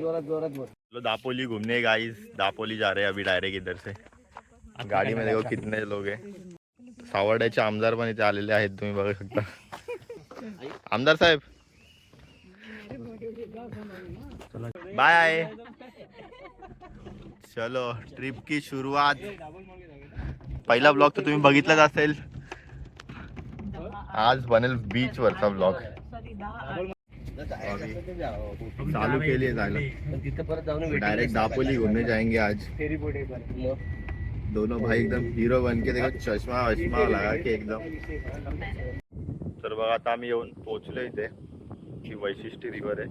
दापोली घूमने गाइस, दापोली जा रहे हैं अभी डायरेक्ट इधर से। गाड़ी में देखो कितने लोग हैं। सावर्ड्याचे आमदार पण इथे आलेले आहेत, तुम्ही बघू शकता। आमदार साहेब बाय। चलो ट्रिप की शुरुआत। पहिला ब्लॉग तर तुम्ही बघितलाच असेल, आज बनेल बीच वरचा ब्लॉग। चालू केली जायला, डायरेक्ट दापोली घूमने जाएंगे आज। दोनों भाई एकदम हीरो बन के, देखो चष्मा वष्मा लगा के एकदम। तर बघा आता आम्ही येऊन पोहोचलो इथे, ही वैशिष्ट्य रिव्हर आहे।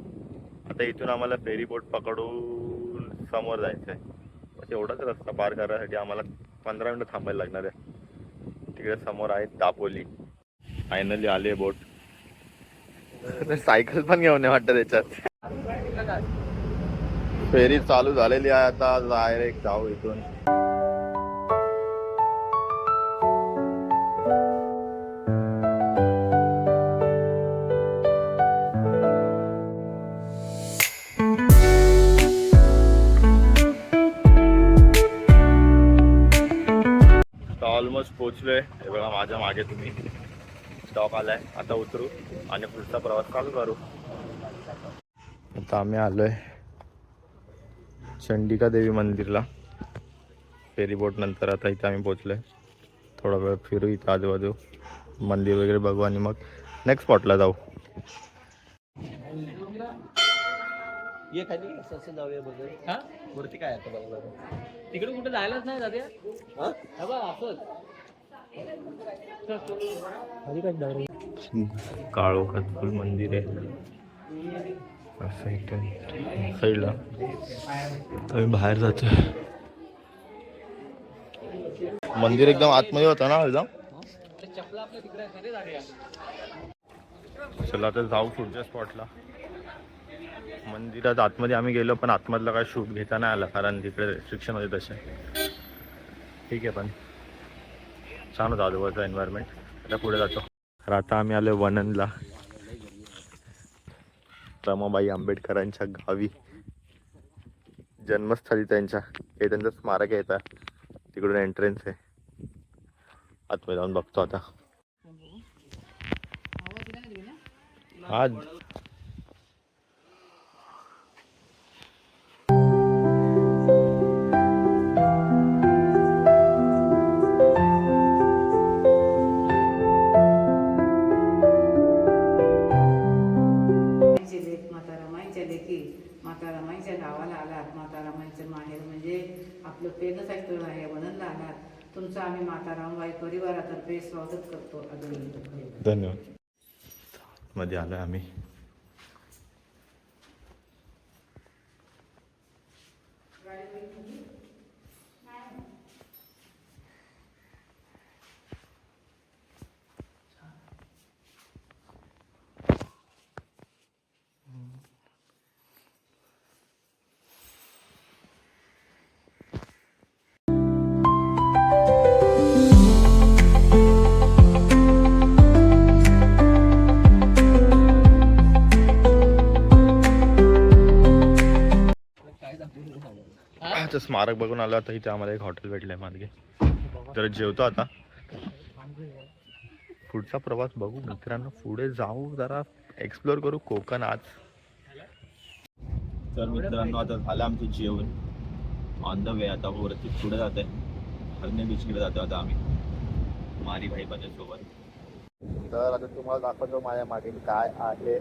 आता इथून आम्हाला फेरी बोट पकडून समोर जायचं आहे। बस एवढाच रस्ता पार करण्यासाठी आम्हाला 15 मिनिटं थांबायला लागणार आहे। तिकडे समोर आहे दापोली। फायनली आले बोट। सायकल पण घेऊन वाटत त्याच्यात। फेरी चालू झालेली आहे, आता डायरेक्ट जाऊ इथून। ऑलमोस्ट पोहोचलोय, हे बघा माझ्या मागे तुम्ही। स्टॉप आलाय, आता उतरू आणि पुढचा प्रवास चालू करू। आता आम्ही आलोय चंडिका देवी मंदिरला फेरी बोट नंतर। आता इथे आम्ही पोहोचलोय, थोडा वेळ फिरू इथं आजूबाजू, मंदिर वगैरे बघू आणि मग नेक्स्ट स्पॉटला जाऊ। ये खाली असं जाऊया बघ। हा वरती काय आता बघा, तिकडे कुठे जायलाच नाही दादा। हा बघ असंच काळोखात फुल मंदिर आहे असं इथून साईडला। आम्ही बाहेर जातोय, मंदिर एकदम आतमध्ये होता ना एकदम। चपला आपल्या तिकडे खरे झाले। चला आता जाऊ पुढच्या स्पॉटला। मंदिरात आतमध्ये आम्ही गेलो, पण आतमधला काय शूट घेता नाही आला, कारण तिकडे रेस्ट्रिक्शन होते तसे। ठीक आहे, पण छान होतं आजूबाजूचा एन्व्हायरमेंट। आता पुढे जातो। तर आता आम्ही आलो वननला, रमाबाई आंबेडकरांच्या गावी, जन्मस्थळी त्यांच्या। हे त्यांचं स्मारक आहे, तिकडून एंट्रन्स आहे। आतमध्ये जाऊन बघतो आता। आज माता रमाईच्या गावाला आलात। माता रमाईचं माहेर म्हणजे आपलं प्रेरणास्थळ स्थळ आहे, वननला आलात। तुमचं आम्ही माता रमाबाई परिवारातर्फे स्वागत करतो। धन्यवाद। मध्ये आलोय आम्ही। स्मारक बघून आलो। आता इथे आम्हाला एक हॉटेल भेटलंय मागे, तर जेवतो आता। पुढचा प्रवास बघू मित्रांनो, पुढे जाऊ, जरा एक्सप्लोर करू कोकण आज। तर मित्रांनो आता झालं आमचं जेवण, ऑन द वे आता वरती पुढे जात आहे। हरणे बीचकडे जातो आता आम्ही मारी भाई सोबत। तर आता तुम्हाला दाखवतो माझ्या मागे काय आहे।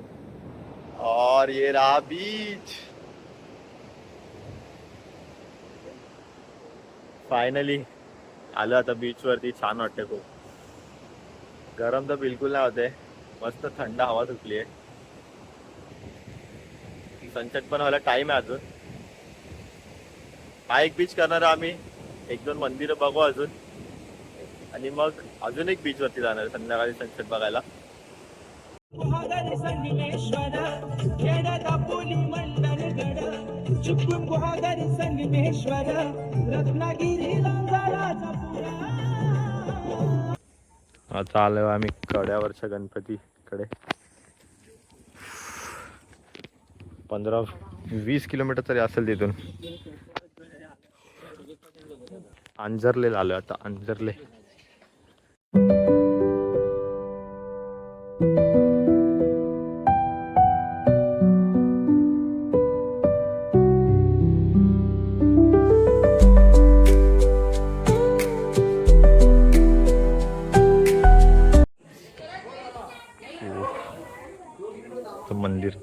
और ये रहा बीच। फायनली आलो आता बीच वरती। छान वाटते खूप, गरम तर बिलकुल नाही होते, मस्त थंड हवा सुटली आहे। सनसेट पण व्हायला टाइम आहे अजून। हा एक बीच करणार आम्ही, 1-2 मंदिरं बघू अजून, आणि मग अजून एक बीच वरती जाणार संध्याकाळी सनसेट बघायला। आता आलो आम्ही कड्यावरच्या गणपतीकडे। 15 20 किलोमीटर तरी असेल तिथून. अंजरले आलो आता, अंजरले. मंदिर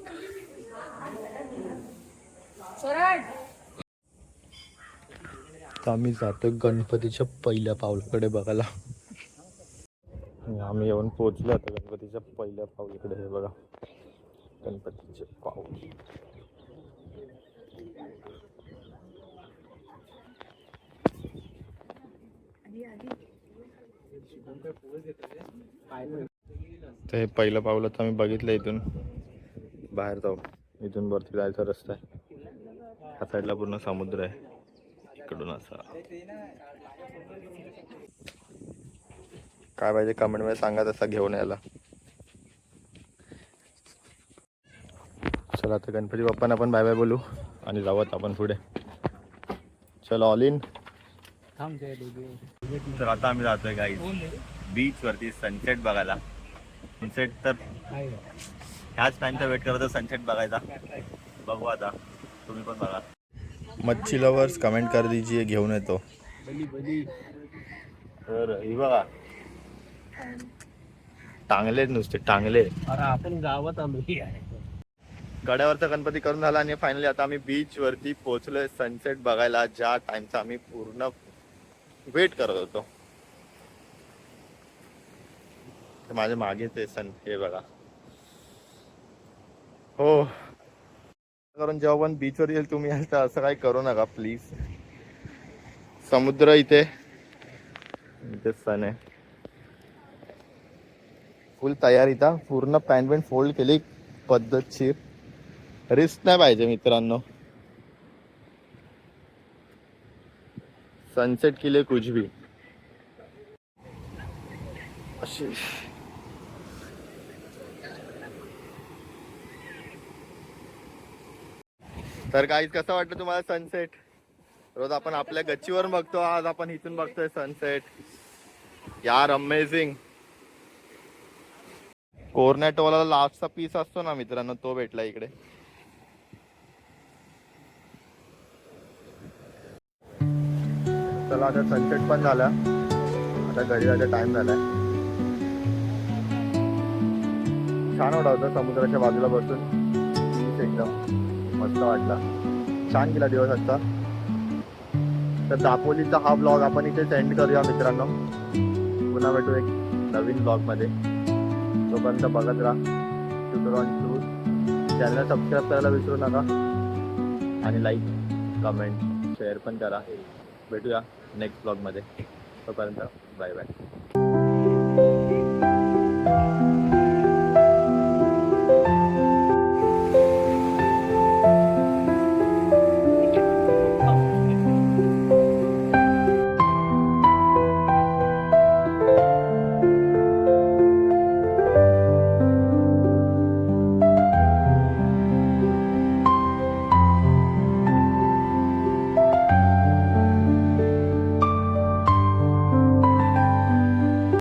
आम्ही जातो गणपतीच्या पहिल्या पावलाकडे बघायला. आम्ही येऊन पोहोचलो आता गणपतीच्या पहिल्या पाऊलकडे. हे बघा गणपतीचे पाऊल. ते पहिलं पाऊल आता आम्ही बघितलं. इथून बाहेर जाऊ, इथून वरती जायचा रस्ता आहे. ह्या साईडला पूर्ण समुद्र आहे. इकडून असा काय पाहिजे कमेंट मध्ये सांगा, तसा घेऊन यायला. चला आता गणपती बाप्पांना आपण बाय बाय बोलू आणि जाऊयात आपण पुढे. चल ऑल इन. तर आता आम्ही जातोय गाईज बीच वरती सनसेट बघायला. सनसेट तर ह्याच टाइमचा वेट करतो सनसेट बघायचा. बघू आता, तुम्ही पण बघा. मच्छी लवर्स कमेंट कर दीजिए, घेऊन येतो. तर ही बघा टांगले नुसते टांगले. अरे आपण गावात आम्ही गड्यावरचा गणपती करून झाला आणि फायनली आता आम्ही बीच वरती पोहोचलोय सनसेट बघायला, ज्या टाइमचा आम्ही पूर्ण वेट करत होतो. माझ्या मागेच आहे सन, हे बघा. हो कारण जेव्हा पण बीच वर येईल तुम्ही तर असं काही करू नका प्लीज. समुद्र इथे सन आहे. फुल तयारी था, पूर्ण पॅन्ट पॅन्ट फोल्ड केली पद्धतशीर. रिस्क नाही पाहिजे मित्रांनो. सनसेट के लिए कुछ भी. अशी तर गाईज कसं वाटतं तुम्हाला सनसेट? रोज आपण आपल्या गच्चीवर बघतो, आज आपण इथून बघतोय सनसेट. यार अमेझिंग. कोर्नेटोला लास्टचा पीस असतो ना मित्रांनो, तो भेटला इकडे. चला आता सनसेट पण झाला, आता घरी जायचा टाइम झालाय. छान वाटत होता समुद्राच्या बाजूला बसून. एकदम मस्त वाटला, छान गेला दिवस आजचा. तर दापोलीचा हा ब्लॉग आपण इथे सेंड करूया मित्रांनो. पुन्हा भेटू एक नवीन ब्लॉग मध्ये. तोपर्यंत बघत राहा shooter on tour. Channel subscribe करायला विसरू नका आणि लाईक कमेंट शेअर पण करा. भेटूया नेक्स्ट ब्लॉग मध्ये. तोपर्यंत बाय बाय.